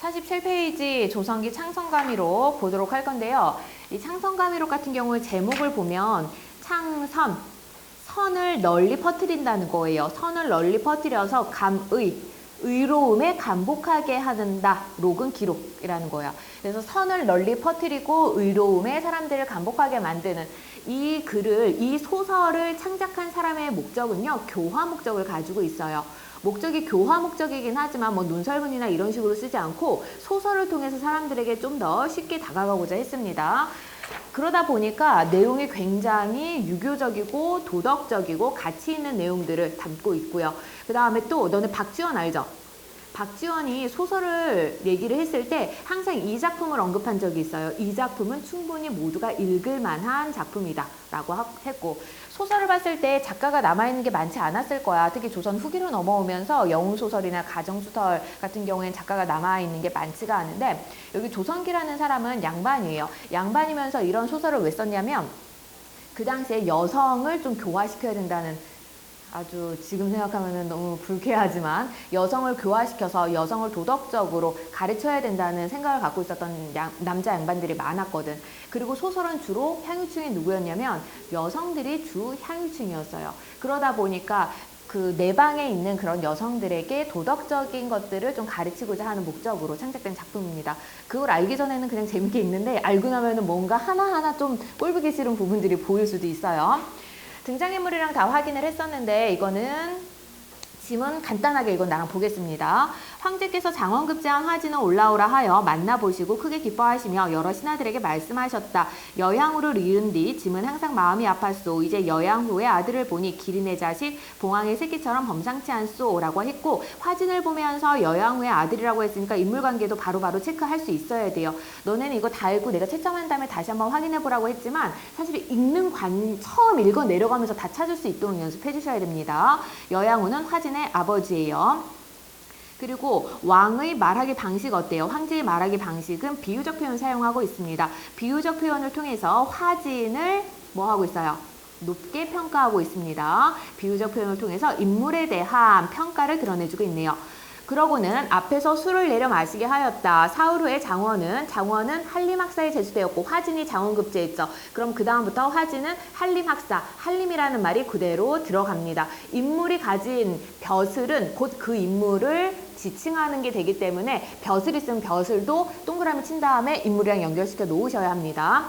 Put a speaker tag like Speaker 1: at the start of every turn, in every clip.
Speaker 1: 47페이지 조선기 창선가미록 보도록 할 건데요. 이 창선가미록 같은 경우에 제목을 보면 창선, 선을 널리 퍼뜨린다는 거예요. 선을 널리 퍼뜨려서 감의, 의로움에 감복하게 하는다. 록은 기록이라는 거야. 그래서 선을 널리 퍼뜨리고 의로움에 사람들을 감복하게 만드는 이 글을, 이 소설을 창작한 사람의 목적은요, 교화 목적을 가지고 있어요. 목적이 교화 목적이긴 하지만 뭐 논설문이나 이런 식으로 쓰지 않고 소설을 통해서 사람들에게 좀 더 쉽게 다가가고자 했습니다. 그러다 보니까 내용이 굉장히 유교적이고 도덕적이고 가치 있는 내용들을 담고 있고요. 그 다음에 또 너네 박지원 알죠? 박지원이 소설을 얘기를 했을 때 항상 이 작품을 언급한 적이 있어요. 이 작품은 충분히 모두가 읽을 만한 작품이다 라고 했고, 소설을 봤을 때 작가가 남아있는 게 많지 않았을 거야. 특히 조선 후기로 넘어오면서 영웅소설이나 가정소설 같은 경우에는 작가가 남아있는 게 많지가 않은데, 여기 조선기라는 사람은 양반이에요. 양반이면서 이런 소설을 왜 썼냐면 그 당시에 여성을 좀 교화시켜야 된다는, 아주 지금 생각하면 너무 불쾌하지만 여성을 교화시켜서 여성을 도덕적으로 가르쳐야 된다는 생각을 갖고 있었던 남자 양반들이 많았거든. 그리고 소설은 주로 향유층이 누구였냐면 여성들이 주 향유층이었어요. 그러다 보니까 그 내방에 있는 그런 여성들에게 도덕적인 것들을 좀 가르치고자 하는 목적으로 창작된 작품입니다. 그걸 알기 전에는 그냥 재밌게 읽는데 알고 나면은 뭔가 하나하나 좀 꼴보기 싫은 부분들이 보일 수도 있어요. 등장인물이랑 다 확인을 했었는데 이거는 지문 간단하게 이건 나랑 보겠습니다. 황제께서 장원급제한 화진을 올라오라 하여 만나보시고 크게 기뻐하시며 여러 신하들에게 말씀하셨다. 여양후를 잃은 뒤 짐은 항상 마음이 아팠소. 이제 여양후의 아들을 보니 기린의 자식 봉황의 새끼처럼 범상치 않소 라고 했고, 화진을 보면서 여양후의 아들이라고 했으니까 인물관계도 바로바로 체크할 수 있어야 돼요. 너네는 이거 다 읽고 내가 채점한 다음에 다시 한번 확인해보라고 했지만 사실 읽는 처음 읽어 내려가면서 다 찾을 수 있도록 연습해 주셔야 됩니다. 여양후는 화진의 아버지예요. 그리고 왕의 말하기 방식 어때요? 황제의 말하기 방식은 비유적 표현 사용하고 있습니다. 비유적 표현을 통해서 화진을 뭐 하고 있어요? 높게 평가하고 있습니다. 비유적 표현을 통해서 인물에 대한 평가를 드러내주고 있네요. 그러고는 앞에서 술을 내려 마시게 하였다. 사흘 후에 장원은 한림학사에 제수되었고 화진이 장원급제했죠. 그럼 그 다음부터 화진은 한림학사, 한림이라는 말이 그대로 들어갑니다. 인물이 가진 벼슬은 곧 그 인물을 지칭하는 게 되기 때문에 벼슬이 있으면 벼슬도 동그라미 친 다음에 인물이랑 연결시켜 놓으셔야 합니다.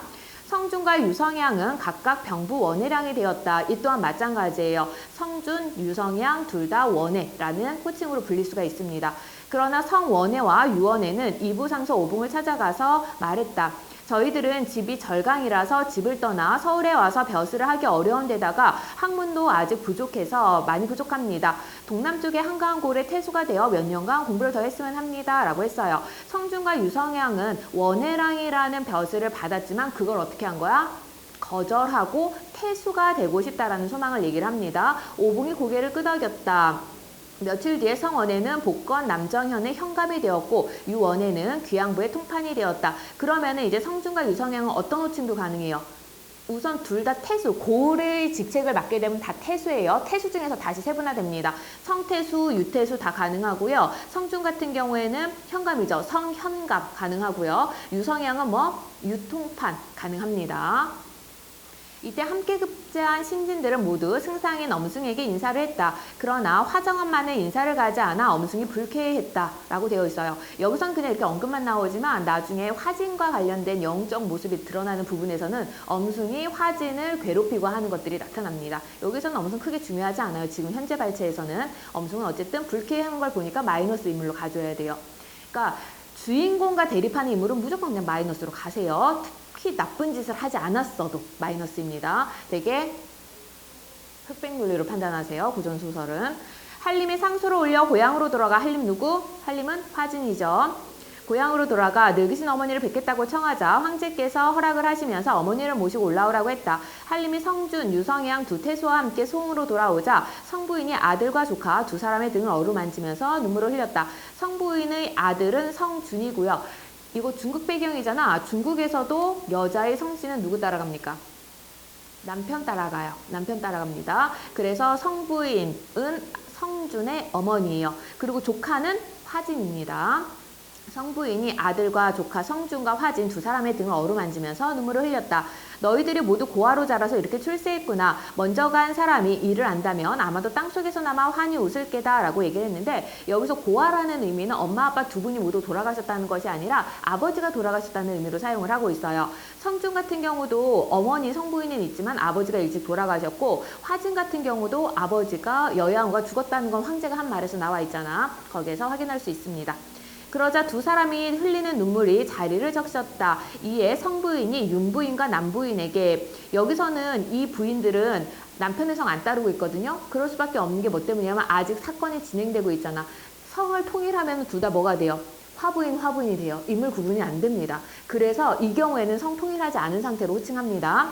Speaker 1: 성준과 유성향은 각각 병부 원해량이 되었다. 이 또한 마찬가지예요. 성준, 유성향 둘 다 원해라는 호칭으로 불릴 수가 있습니다. 그러나 성원해와 유원해는 이부상서 오봉을 찾아가서 말했다. 저희들은 집이 절강이라서 집을 떠나 서울에 와서 벼슬을 하기 어려운 데다가 학문도 아직 부족해서 많이 부족합니다. 동남쪽의 한가한 고을에 태수가 되어 몇 년간 공부를 더 했으면 합니다. 라고 했어요. 성준과 유성향은 원해랑이라는 벼슬을 받았지만 그걸 어떻게 한 거야? 거절하고 태수가 되고 싶다라는 소망을 얘기를 합니다. 오봉이 고개를 끄덕였다. 며칠 뒤에 성원에는 복건 남정현의 현감이 되었고 유원에는 귀양부의 통판이 되었다. 그러면은 이제 성준과 유성향은 어떤 호칭도 가능해요? 우선 둘 다 태수, 고을의 직책을 맡게 되면 다 태수예요. 태수 중에서 다시 세분화됩니다. 성태수, 유태수 다 가능하고요. 성준 같은 경우에는 현감이죠. 성현감 가능하고요. 유성향은 뭐 유통판 가능합니다. 이때 함께 급제한 신진들은 모두 승상인 엄승에게 인사를 했다. 그러나 화정원만은 인사를 가지 않아 엄승이 불쾌해했다라고 되어 있어요. 여기선 그냥 이렇게 언급만 나오지만 나중에 화진과 관련된 영적 모습이 드러나는 부분에서는 엄승이 화진을 괴롭히고 하는 것들이 나타납니다. 여기서는 엄승 크게 중요하지 않아요. 지금 현재 발췌에서는 엄승은 어쨌든 불쾌한 걸 보니까 마이너스 인물로 가져야 돼요. 그러니까 주인공과 대립하는 인물은 무조건 그냥 마이너스로 가세요. 특히 나쁜 짓을 하지 않았어도 마이너스입니다. 되게 흑백 논리로 판단하세요. 고전소설은. 한림이 상소를 올려 고향으로 돌아가. 한림 누구? 한림은 화진이죠. 고향으로 돌아가 늙으신 어머니를 뵙겠다고 청하자 황제께서 허락을 하시면서 어머니를 모시고 올라오라고 했다. 한림이 성준, 유성향 두 태수와 함께 송으로 돌아오자 성부인이 아들과 조카 두 사람의 등을 어루만지면서 눈물을 흘렸다. 성부인의 아들은 성준이고요. 이거 중국 배경이잖아. 중국에서도 여자의 성씨는 누구 따라갑니까? 남편 따라가요. 남편 따라갑니다. 그래서 성부인은 성준의 어머니예요. 그리고 조카는 화진입니다. 성부인이 아들과 조카 성준과 화진 두 사람의 등을 어루만지면서 눈물을 흘렸다. 너희들이 모두 고아로 자라서 이렇게 출세했구나. 먼저 간 사람이 이를 안다면 아마도 땅속에서나마 환히 웃을 게다 라고 얘기를 했는데, 여기서 고아라는 의미는 엄마 아빠 두 분이 모두 돌아가셨다는 것이 아니라 아버지가 돌아가셨다는 의미로 사용을 하고 있어요. 성준 같은 경우도 어머니 성부인은 있지만 아버지가 일찍 돌아가셨고, 화진 같은 경우도 아버지가 여야옹과 죽었다는 건 황제가 한 말에서 나와 있잖아. 거기에서 확인할 수 있습니다. 그러자 두 사람이 흘리는 눈물이 자리를 적셨다. 이에 성부인이 윤부인과 남부인에게, 여기서는 이 부인들은 남편의 성 안 따르고 있거든요. 그럴 수밖에 없는 게 뭐 때문이냐면 아직 사건이 진행되고 있잖아. 성을 통일하면 둘 다 뭐가 돼요? 화부인이 돼요. 인물 구분이 안 됩니다. 그래서 이 경우에는 성 통일하지 않은 상태로 호칭합니다.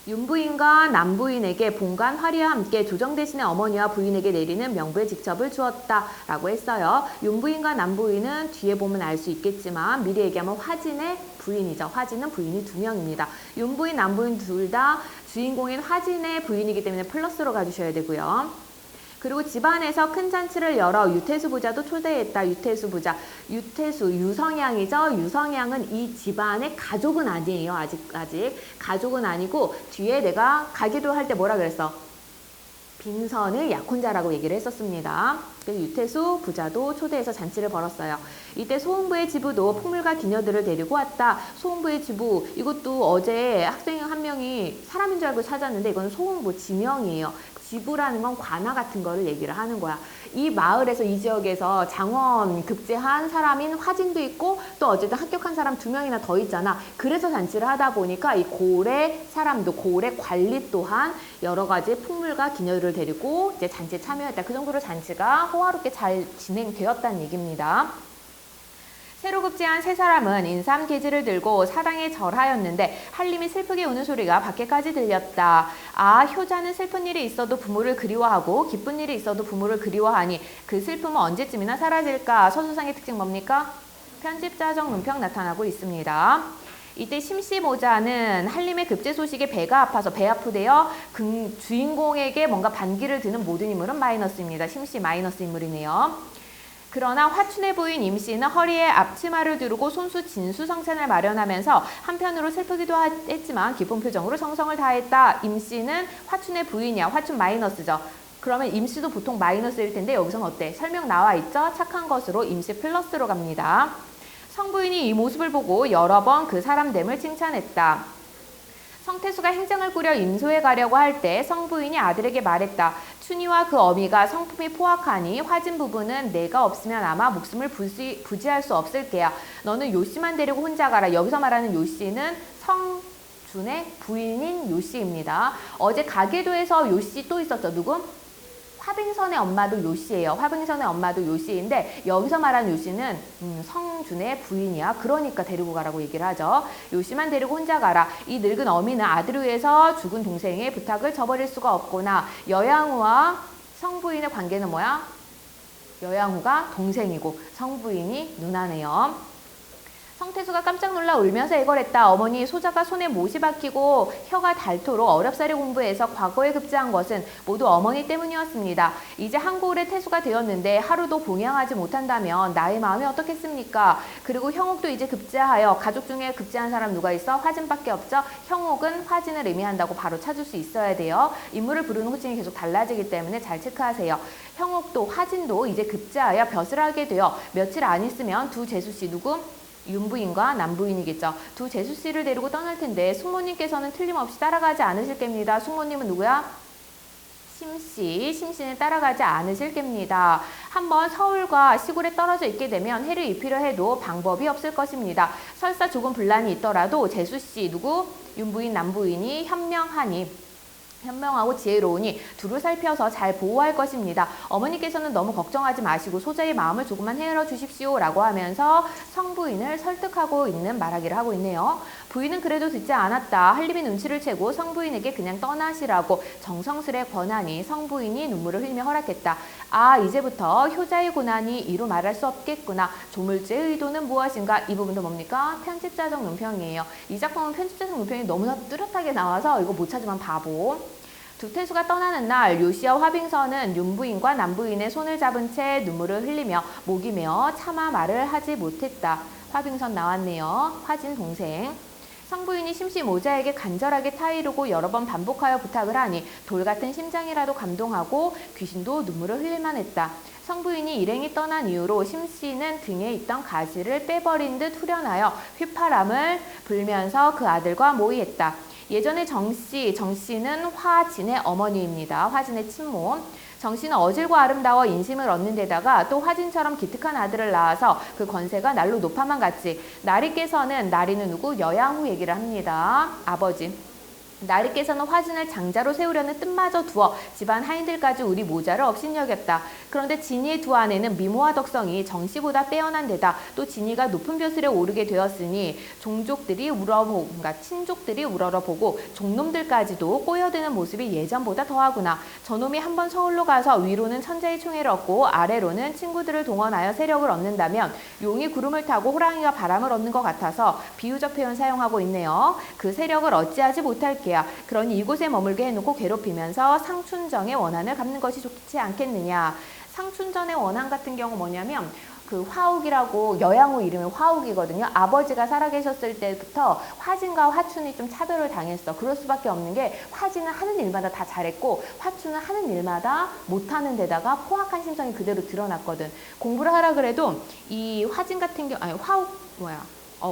Speaker 1: 윤부인과 남부인에게 본관 화리와 함께 조정 대신에 어머니와 부인에게 내리는 명부의 직첩을 주었다 라고 했어요. 윤부인과 남부인은 뒤에 보면 알 수 있겠지만 미리 얘기하면 화진의 부인이죠. 화진은 부인이 2명입니다. 윤부인, 남부인 둘 다 주인공인 화진의 부인이기 때문에 플러스로 가주셔야 되고요. 그리고 집안에서 큰 잔치를 열어 유태수 부자도 초대했다. 유태수 부자. 유태수, 유성향이죠. 유성향은 이 집안의 가족은 아니에요. 아직. 가족은 아니고 뒤에 내가 가기도 할 때 뭐라 그랬어? 빈선의 약혼자라고 얘기를 했었습니다. 그래서 유태수 부자도 초대해서 잔치를 벌었어요. 이때 소흥부의 지부도 풍물과 기녀들을 데리고 왔다. 소흥부의 지부, 이것도 어제 학생 한 명이 사람인 줄 알고 찾았는데 이건 소흥부 지명이에요. 지부라는 건 관아 같은 거를 얘기를 하는 거야. 이 마을에서, 이 지역에서 장원 급제한 사람인 화진도 있고 또 어쨌든 합격한 사람 2명이나 더 있잖아. 그래서 잔치를 하다 보니까 이 고을의 사람도, 고을의 관리 또한 여러 가지 풍물과 기녀들을 데리고 이제 잔치에 참여했다. 그 정도로 잔치가 호화롭게 잘 진행되었다는 얘기입니다. 새로 급제한 세 사람은 인삼 계지를 들고 사당에 절하였는데 한림이 슬프게 우는 소리가 밖에까지 들렸다. 아, 효자는 슬픈 일이 있어도 부모를 그리워하고 기쁜 일이 있어도 부모를 그리워하니 그 슬픔은 언제쯤이나 사라질까? 서수상의 특징 뭡니까? 편집자적 논평 나타나고 있습니다. 이때 심씨모자는 한림의 급제 소식에 배가 아파서 배 아프대요. 주인공에게 뭔가 반기를 드는 모든 인물은 마이너스입니다. 심씨 마이너스 인물이네요. 그러나 화춘의 부인 임씨는 허리에 앞치마를 두르고 손수 진수성찬을 마련하면서 한편으로 슬프기도 했지만 기쁜 표정으로 정성을 다했다. 임씨는 화춘의 부인이야. 화춘 마이너스죠. 그러면 임씨도 보통 마이너스일 텐데 여기서는 어때? 설명 나와 있죠? 착한 것으로 임씨 플러스로 갑니다. 성부인이 이 모습을 보고 여러 번 그 사람됨을 칭찬했다. 성태수가 행장을 꾸려 임소에 가려고 할 때 성부인이 아들에게 말했다. 춘희와 그 어미가 성품이 포악하니 화진 부부는 내가 없으면 아마 목숨을 부지할 수 없을 게야. 너는 요씨만 데리고 혼자 가라. 여기서 말하는 요씨는 성준의 부인인 요씨입니다. 어제 가계도에서 요씨 또 있었죠. 누구? 화빙선의 엄마도 요씨예요. 화빙선의 엄마도 요씨인데 여기서 말하는 요씨는 성준의 부인이야. 그러니까 데리고 가라고 얘기를 하죠. 요씨만 데리고 혼자 가라. 이 늙은 어미는 아들을 위해서 죽은 동생의 부탁을 저버릴 수가 없구나. 여양우와 성부인의 관계는 뭐야? 여양우가 동생이고 성부인이 누나네요. 성태수가 깜짝 놀라 울면서 애걸했다. 어머니, 소자가 손에 못이 박히고 혀가 닳도록 어렵사리 공부해서 과거에 급제한 것은 모두 어머니 때문이었습니다. 이제 한고을의 태수가 되었는데 하루도 봉양하지 못한다면 나의 마음이 어떻겠습니까? 그리고 형옥도 이제 급제하여 가족 중에 급제한 사람 누가 있어? 화진밖에 없죠? 형옥은 화진을 의미한다고 바로 찾을 수 있어야 돼요. 인물을 부르는 호칭이 계속 달라지기 때문에 잘 체크하세요. 형옥도 화진도 이제 급제하여 벼슬 하게 되어 며칠 안 있으면 두 제수씨 누구? 윤부인과 남부인이겠죠. 두 제수씨를 데리고 떠날 텐데 숙모님께서는 틀림없이 따라가지 않으실 겁니다. 숙모님은 누구야? 심씨는 따라가지 않으실 겁니다. 한번 서울과 시골에 떨어져 있게 되면 해를 입히려 해도 방법이 없을 것입니다. 설사 조금 분란이 있더라도 제수씨 누구? 윤부인, 남부인이 현명하고 지혜로우니 둘을 살펴서 잘 보호할 것입니다. 어머니께서는 너무 걱정하지 마시고 소자의 마음을 조금만 헤아려 주십시오 라고 하면서 성부인을 설득하고 있는 말하기를 하고 있네요. 부인은 그래도 듣지 않았다. 한림이 눈치를 채고 성부인에게 그냥 떠나시라고 정성스레 권하니 성부인이 눈물을 흘리며 허락했다. 아, 이제부터 효자의 고난이 이루 말할 수 없겠구나. 조물주의 의도는 무엇인가? 이 부분도 뭡니까? 편집자적 논평이에요. 이 작품은 편집자적 논평이 너무나 뚜렷하게 나와서 이거 못 찾으면 바보. 두태수가 떠나는 날 요시와 화빙선은 윤부인과 남부인의 손을 잡은 채 눈물을 흘리며 목이 메어 차마 말을 하지 못했다. 화빙선 나왔네요. 화진 동생. 성부인이 심씨 모자에게 간절하게 타이르고 여러 번 반복하여 부탁을 하니 돌같은 심장이라도 감동하고 귀신도 눈물을 흘릴만 했다. 성부인이 일행이 떠난 이후로 심씨는 등에 있던 가지를 빼버린 듯 후련하여 휘파람을 불면서 그 아들과 모의했다. 예전에 정씨는 화진의 어머니입니다. 화진의 친모. 정씨는 어질고 아름다워 인심을 얻는 데다가 또 화진처럼 기특한 아들을 낳아서 그 권세가 날로 높아만 갔지. 나리께서는, 나리는 누구? 여양후 얘기를 합니다. 아버지. 나리께서는 화진을 장자로 세우려는 뜻마저 두어 집안 하인들까지 우리 모자를 업신여겼다. 그런데 진이의 두 아내는 미모와 덕성이 정씨보다 빼어난 데다 또 진이가 높은 벼슬에 오르게 되었으니 친족들이 우러러보고 종놈들까지도 꼬여드는 모습이 예전보다 더하구나. 저놈이 한번 서울로 가서 위로는 천자의 총애를 얻고 아래로는 친구들을 동원하여 세력을 얻는다면 용이 구름을 타고 호랑이가 바람을 얻는 것 같아서 비유적 표현 사용하고 있네요. 그 세력을 어찌하지 못할게야. 그러니 이곳에 머물게 해놓고 괴롭히면서 상춘정의 원한을 갚는 것이 좋지 않겠느냐. 상춘전의 원한 같은 경우 뭐냐면 그 화욱이라고 여양후 이름이 화욱이거든요. 아버지가 살아계셨을 때부터 화진과 화춘이 좀 차별을 당했어. 그럴 수밖에 없는 게 화진은 하는 일마다 다 잘했고 화춘은 하는 일마다 못하는 데다가 포악한 심성이 그대로 드러났거든. 공부를 하라 그래도 이 화진 같은 경우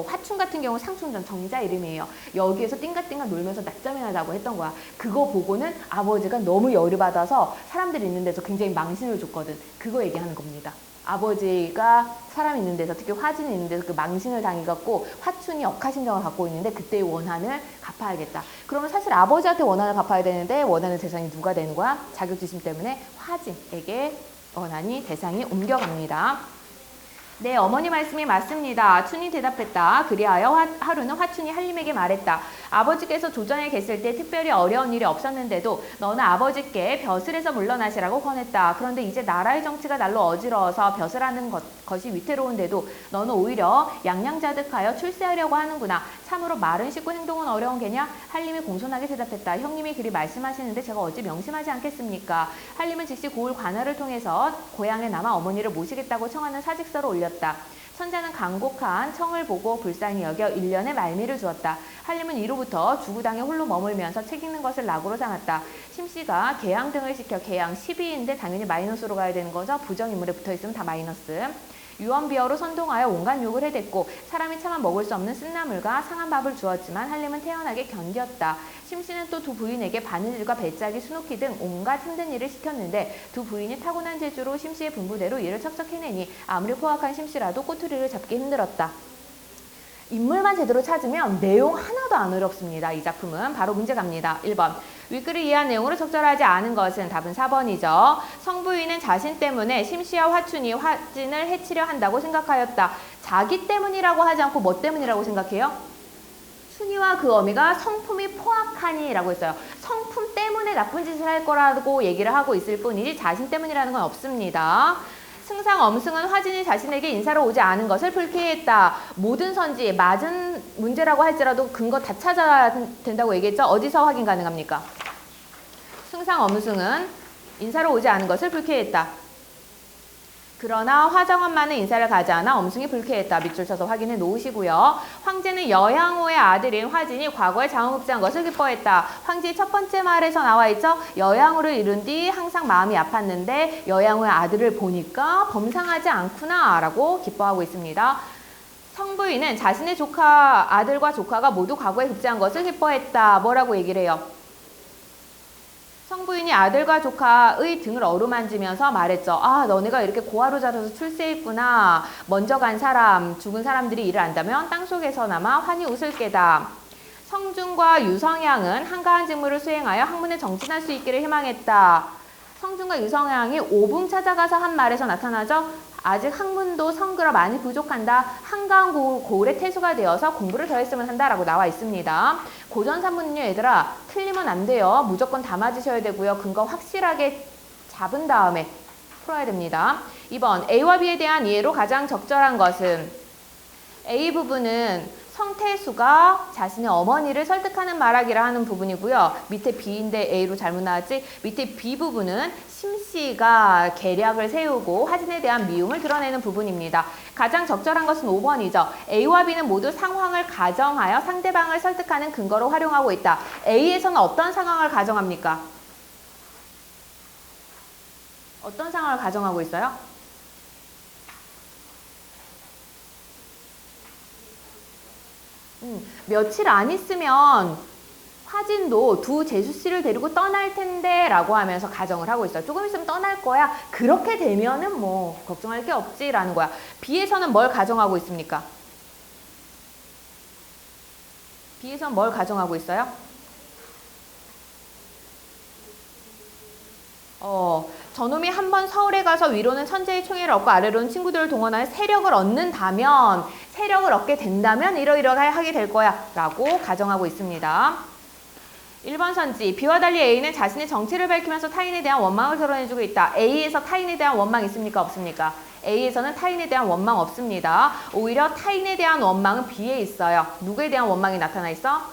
Speaker 1: 화춘 같은 경우 상춘전 정자 이름이에요. 여기에서 띵가띵가 놀면서 낮잠이나자고 했던 거야. 그거 보고는 아버지가 너무 열이 받아서 사람들이 있는 데서 굉장히 망신을 줬거든. 그거 얘기하는 겁니다. 아버지가 사람 있는 데서 특히 화진이 있는 데서 그 망신을 당해갖고 화춘이 억하심정을 갖고 있는데 그때의 원한을 갚아야겠다. 그러면 사실 아버지한테 원한을 갚아야 되는데 원한의 대상이 누가 되는 거야? 자격지심 때문에 화진에게 원한이 대상이 옮겨갑니다. 네, 어머니 말씀이 맞습니다. 춘이 대답했다. 그리하여 하루는 화춘이 한림에게 말했다. 아버지께서 조정에 계실 때 특별히 어려운 일이 없었는데도 너는 아버지께 벼슬에서 물러나시라고 권했다. 그런데 이제 나라의 정치가 날로 어지러워서 벼슬하는 것이 위태로운데도 너는 오히려 양양자득하여 출세하려고 하는구나. 참으로 말은 쉽고 행동은 어려운 게냐? 한림이 공손하게 대답했다. 형님이 그리 말씀하시는데 제가 어찌 명심하지 않겠습니까? 한림은 즉시 고을 관할을 통해서 고향에 남아 어머니를 모시겠다고 청하는 사직서를 올렸다. 천자는 간곡한 청을 보고 불쌍히 여겨 1년의 말미를 주었다. 한림은 이로부터 주구당에 홀로 머물면서 책 읽는 것을 낙으로 삼았다. 심씨가 개양 등을 시켜 개양 12인데 당연히 마이너스로 가야 되는 거죠. 부정인물에 붙어있으면 다 마이너스. 유언비어로 선동하여 온갖 욕을 해댔고 사람이 차마 먹을 수 없는 쓴나물과 상한 밥을 주었지만 한림은 태연하게 견뎠다. 심씨는 또 두 부인에게 바느질과 배짜기, 수놓기 등 온갖 힘든 일을 시켰는데 두 부인이 타고난 재주로 심씨의 분부대로 일을 척척 해내니 아무리 포악한 심씨라도 꼬투리를 잡기 힘들었다. 인물만 제대로 찾으면 내용 하나도 안 어렵습니다. 이 작품은 바로 문제 갑니다. 1번. 윗글을 이해한 내용으로 적절하지 않은 것은 답은 4번이죠. 성부인은 자신 때문에 심씨와 화춘이 화진을 해치려 한다고 생각하였다. 자기 때문이라고 하지 않고 뭐 때문이라고 생각해요? 순이와 그 어미가 성품이 포악하니 라고 했어요. 성품 때문에 나쁜 짓을 할 거라고 얘기를 하고 있을 뿐이지 자신 때문이라는 건 없습니다. 승상 엄승은 화진이 자신에게 인사로 오지 않은 것을 불쾌했다. 모든 선지 맞은 문제라고 할지라도 근거 다 찾아야 된다고 얘기했죠. 어디서 확인 가능합니까? 승상 엄승은 인사로 오지 않은 것을 불쾌했다. 그러나 화정원만은 인사를 가지 않아 엄승이 불쾌했다. 밑줄 쳐서 확인해 놓으시고요. 황제는 여양호의 아들인 화진이 과거에 장원급제한 것을 기뻐했다. 황제의 첫 번째 말에서 나와 있죠. 여양호를 이룬 뒤 항상 마음이 아팠는데 여양호의 아들을 보니까 범상하지 않구나 라고 기뻐하고 있습니다. 성부인은 자신의 아들과 조카가 모두 과거에 급제한 것을 기뻐했다. 뭐라고 얘기를 해요? 성부인이 아들과 조카의 등을 어루만지면서 말했죠. 아, 너네가 이렇게 고아로 자라서 출세했구나. 먼저 간 사람, 죽은 사람들이 이를 안다면 땅속에서나마 환히 웃을 게다. 성준과 유성향은 한가한 직무를 수행하여 학문에 정진할 수 있기를 희망했다. 성준과 유성향이 오붕 찾아가서 한 말에서 나타나죠. 아직 학문도 성그러 많이 부족한다. 한가한 고을의 태수가 되어서 공부를 더 했으면 한다라고 나와 있습니다. 고전산문은요, 얘들아, 틀리면 안 돼요. 무조건 다 맞으셔야 되고요. 근거 확실하게 잡은 다음에 풀어야 됩니다. 2번, A와 B에 대한 이해로 가장 적절한 것은 A 부분은 성태수가 자신의 어머니를 설득하는 말하기를 하는 부분이고요. 밑에 B인데 A로 잘못 나왔지? 밑에 B 부분은 심씨가 계략을 세우고 화진에 대한 미움을 드러내는 부분입니다. 가장 적절한 것은 5번이죠. A와 B는 모두 상황을 가정하여 상대방을 설득하는 근거로 활용하고 있다. A에서는 어떤 상황을 가정합니까? 어떤 상황을 가정하고 있어요? 며칠 안 있으면 화진도 두 재수씨를 데리고 떠날 텐데 라고 하면서 가정을 하고 있어요. 조금 있으면 떠날 거야. 그렇게 되면은 뭐 걱정할 게 없지 라는 거야. B에서는 뭘 가정하고 있습니까? B에서는 뭘 가정하고 있어요? 저놈이 한번 서울에 가서 위로는 천재의 총애를 얻고 아래로는 친구들을 동원하여 세력을 얻는다면, 세력을 얻게 된다면 이러이러하게 하게 될 거야 라고 가정하고 있습니다. 1번 선지, B와 달리 A는 자신의 정체를 밝히면서 타인에 대한 원망을 드러내주고 있다. A에서 타인에 대한 원망 있습니까? 없습니까? A에서는 타인에 대한 원망 없습니다. 오히려 타인에 대한 원망은 B에 있어요. 누구에 대한 원망이 나타나 있어?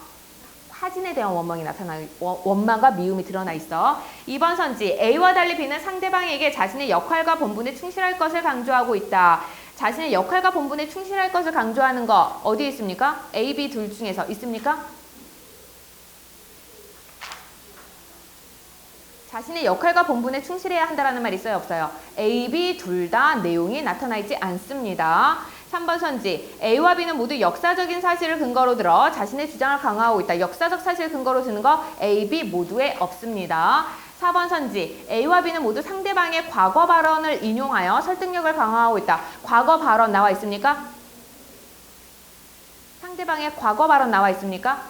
Speaker 1: 화진에 대한 원망과 미움이 드러나 있어. 2번 선지, A와 달리 B는 상대방에게 자신의 역할과 본분에 충실할 것을 강조하고 있다. 자신의 역할과 본분에 충실할 것을 강조하는 거 어디에 있습니까? A, B 둘 중에서 있습니까? 자신의 역할과 본분에 충실해야 한다는 말 있어요? 없어요? A, B 둘 다 내용이 나타나 있지 않습니다. 3번 선지, A와 B는 모두 역사적인 사실을 근거로 들어 자신의 주장을 강화하고 있다. 역사적 사실을 근거로 드는 거 A, B 모두에 없습니다. 4번 선지, A와 B는 모두 상대방의 과거 발언을 인용하여 설득력을 강화하고 있다. 과거 발언 나와 있습니까? 상대방의 과거 발언 나와 있습니까?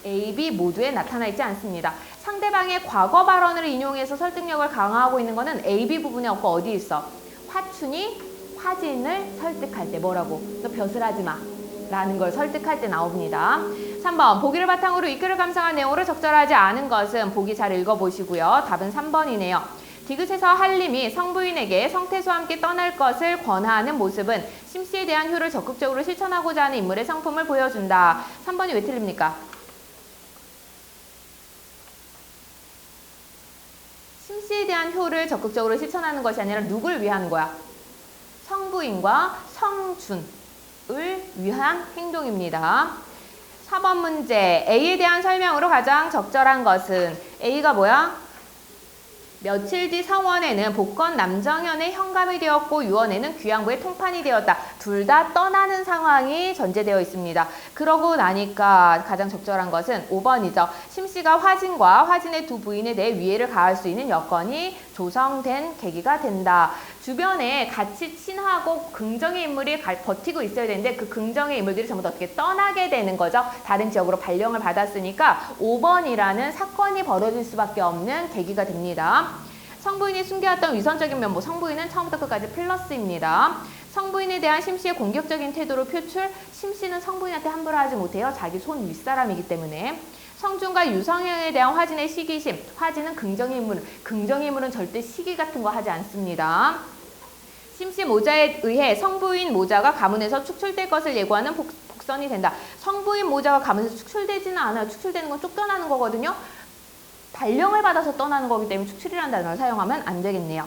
Speaker 1: A, B 모두에 나타나 있지 않습니다. 상대방의 과거 발언을 인용해서 설득력을 강화하고 있는 거는 A, B 부분에 없고 어디 있어? 화춘이 화진을 설득할 때 뭐라고? 너 벼슬하지 마 라는 걸 설득할 때 나옵니다. 3번, 보기를 바탕으로 이 글을 감상한 내용으로 적절하지 않은 것은 보기 잘 읽어보시고요. 답은 3번이네요. 디귿에서 한림이 성부인에게 성태수와 함께 떠날 것을 권하는 모습은 심씨에 대한 효를 적극적으로 실천하고자 하는 인물의 성품을 보여준다. 3번이 왜 틀립니까? 심씨에 대한 효를 적극적으로 실천하는 것이 아니라 누굴 위한 거야? 성부인과 성준을 위한 행동입니다. 4번 문제, A에 대한 설명으로 가장 적절한 것은 A가 뭐야? 며칠 뒤 성원에는 복건 남정현의 현감이 되었고 유원에는 귀양부의 통판이 되었다. 둘 다 떠나는 상황이 전제되어 있습니다. 그러고 나니까 가장 적절한 것은 5번이죠. 심씨가 화진과 화진의 두 부인에 대해 위해를 가할 수 있는 여건이 조성된 계기가 된다. 주변에 같이 친하고 긍정의 인물이 버티고 있어야 되는데 그 긍정의 인물들이 전부 다 어떻게 떠나게 되는 거죠. 다른 지역으로 발령을 받았으니까 5번이라는 사건이 벌어질 수밖에 없는 계기가 됩니다. 성부인이 숨겨왔던 위선적인 면모, 성부인은 처음부터 끝까지 플러스입니다. 성부인에 대한 심씨의 공격적인 태도로 표출, 심씨는 성부인한테 함부로 하지 못해요. 자기 손 윗사람이기 때문에. 성준과 유성현에 대한 화진의 시기심, 화진은 긍정의 인물은 절대 시기 같은 거 하지 않습니다. 심씨 모자에 의해 성부인 모자가 가문에서 축출될 것을 예고하는 복선이 된다. 성부인 모자가 가문에서 축출되지는 않아요. 축출되는 건 쫓겨나는 거거든요. 발령을 받아서 떠나는 거기 때문에 축출이라는 단어를 사용하면 안 되겠네요.